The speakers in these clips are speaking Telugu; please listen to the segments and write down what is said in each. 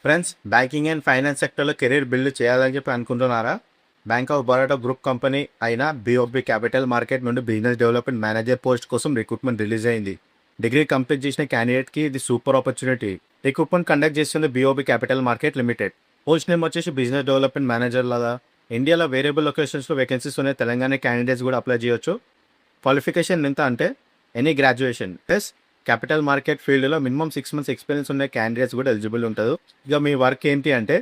ఫ్రెండ్స్, బ్యాంకింగ్ అండ్ ఫైనాన్స్ సెక్టర్లో కెరీర్ బిల్డ్ చేయాలని చెప్పి అనుకుంటున్నారా? Bank of Baroda group company అయిన బిఓబి క్యాపిటల్ మార్కెట్ నుండి బిజినెస్ డెవలప్మెంట్ మేనేజర్ పోస్ట్ కోసం రిక్రూట్మెంట్ రిలీజ్ అయింది. డిగ్రీ కంప్లీట్ చేసిన క్యాండిడేట్కి ఇది సూపర్ ఆపర్చునిటీ. రిక్రూట్మెంట్ కండక్ట్ చేస్తుంది BOB capital market limited. Post name వచ్చేసి బిజినెస్ డెవలప్మెంట్ మేనేజర్ లాగా. ఇండియాలో వేరియబుల్ లొకేషన్స్లో వేకెన్సీస్ ఉన్నాయి. తెలంగాణ క్యాండిడేట్స్ కూడా అప్లై చేయొచ్చు. క్వాలిఫికేషన్ ఎంత అంటే any graduation plus capital market ఫీల్డ్లో మినిమం 6 months ఎక్స్పీరియన్స్ ఉన్న క్యాండిడేట్స్ కూడా ఎలిజిబుల్ ఉంటుంది. ఇక మీ వర్క్ ఏంటి అంటే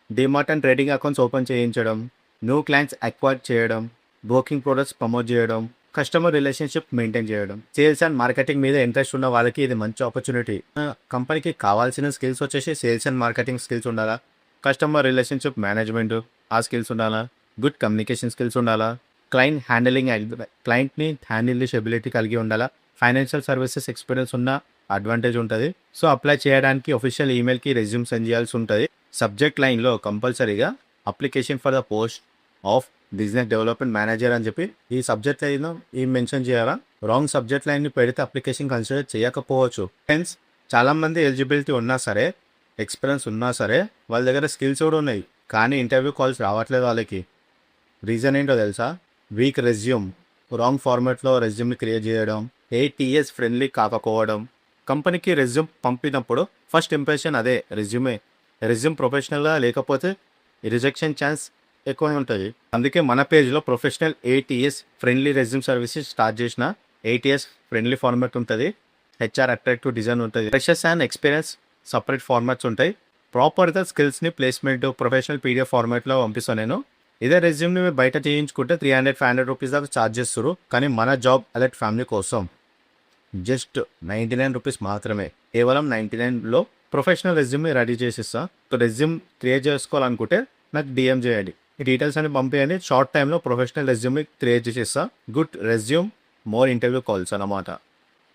DMart and trading accounts open చేయించడం, న్యూ క్లయింట్స్ అక్వైర్ చేయడం, బ్రోకింగ్ ప్రొడక్ట్స్ ప్రమోట్ చేయడం, కస్టమర్ రిలేషన్షిప్ మెయింటైన్ చేయడం. సేల్స్ అండ్ మార్కెటింగ్ మీద ఇంట్రెస్ట్ ఉన్న వాళ్ళకి ఇది మంచి ఆపర్చునిటీ. కంపెనీకి కావాల్సిన స్కిల్స్ వచ్చేసి సేల్స్ అండ్ మార్కెటింగ్ స్కిల్స్ ఉండాలా, కస్టమర్ రిలేషన్షిప్ మేనేజ్మెంట్ ఆ స్కిల్స్ ఉండాలా, గుడ్ కమ్యూనికేషన్ స్కిల్స్ ఉండాలా, క్లయింట్ని హ్యాండిల్ ఎబిలిటీ కలిగి ఉండాలా, ఫైనాన్షియల్ సర్వీసెస్ ఎక్స్పీరియన్స్ ఉన్న అడ్వాంటేజ్ ఉంటుంది. సో అప్లై చేయడానికి ఒఫిషియల్ ఈమెయిల్కి రెజ్యూమ్ సెండ్ చేయాల్సి ఉంటుంది. సబ్జెక్ట్ లైన్లో కంపల్సరీగా application for the post of business development manager అని చెప్పి ఈ సబ్జెక్ట్ లైన్లో మెన్షన్ చేయాలా. రాంగ్ సబ్జెక్ట్ లైన్ని పెడితే అప్లికేషన్ కన్సిడర్ చేయకపోవచ్చు. ఫ్రెండ్స్, చాలామంది ఎలిజిబిలిటీ ఉన్నా సరే, ఎక్స్పీరియన్స్ ఉన్నా సరే, వాళ్ళ దగ్గర స్కిల్స్ కూడా ఉన్నాయి, కానీ ఇంటర్వ్యూ కాల్స్ రావట్లేదు వాళ్ళకి. రీజన్ ఏంటో తెలుసా? వీక్ రెజ్యూమ్, రాంగ్ ఫార్మాట్లో రెజ్యూమ్ని క్రియేట్ చేయడం, ATS ఫ్రెండ్లీ కాకపోవడం. కంపెనీకి రెజ్యూమ్ పంపినప్పుడు ఫస్ట్ ఇంప్రెషన్ అదే రెజ్యూమ్ ప్రొఫెషనల్గా లేకపోతే రిజెక్షన్ ఛాన్స్ ఎక్కువ ఉంటుంది. అందుకే మన పేజ్లో professional ATS friendly resume services start చేసిన. ATS ఫ్రెండ్లీ ఫార్మాట్ ఉంటుంది, HR అట్రాక్టివ్ డిజైన్ ఉంటుంది, freshers and experience separate formats ఉంటాయి. ప్రాపర్గా స్కిల్స్ని ప్లేస్మెంట్ ప్రొఫెషనల్ PDF ఫార్మాట్లో పంపిస్తాను నేను. ఇదే రెజ్యూమ్ని మీరు బయట చేయించుకుంటే 300-500 రూపీస్ దాకా ఛార్జ్ చేస్తారు. కానీ మన జాబ్ అలర్ట్ ఫ్యామిలీ కోసం జస్ట్ 99 రూపీస్ మాత్రమే. కేవలం 99లో ప్రొఫెషనల్ రెజ్యూమ్ని రెడీ చేసిస్తా. రెజ్యూమ్ క్రియేట్ చేసుకోవాలనుకుంటే నాకు DM చేయండి, ఈ డీటెయిల్స్ అని పంపించండి. షార్ట్ టైంలో ప్రొఫెషనల్ రెజ్యూమ్ని క్రియేట్ చేసిస్తా. Good resume, more interview calls అన్నమాట.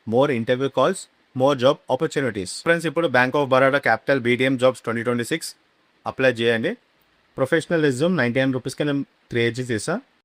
More interview calls, more job opportunities. Friends, ఇప్పుడు bank of Baroda capital BDM jobs 2026 apply చేయండి. ప్రొఫెషనల్ రెజ్యూమ్ 99 రూపీస్కి నేను క్రియేట్ చేసేసా.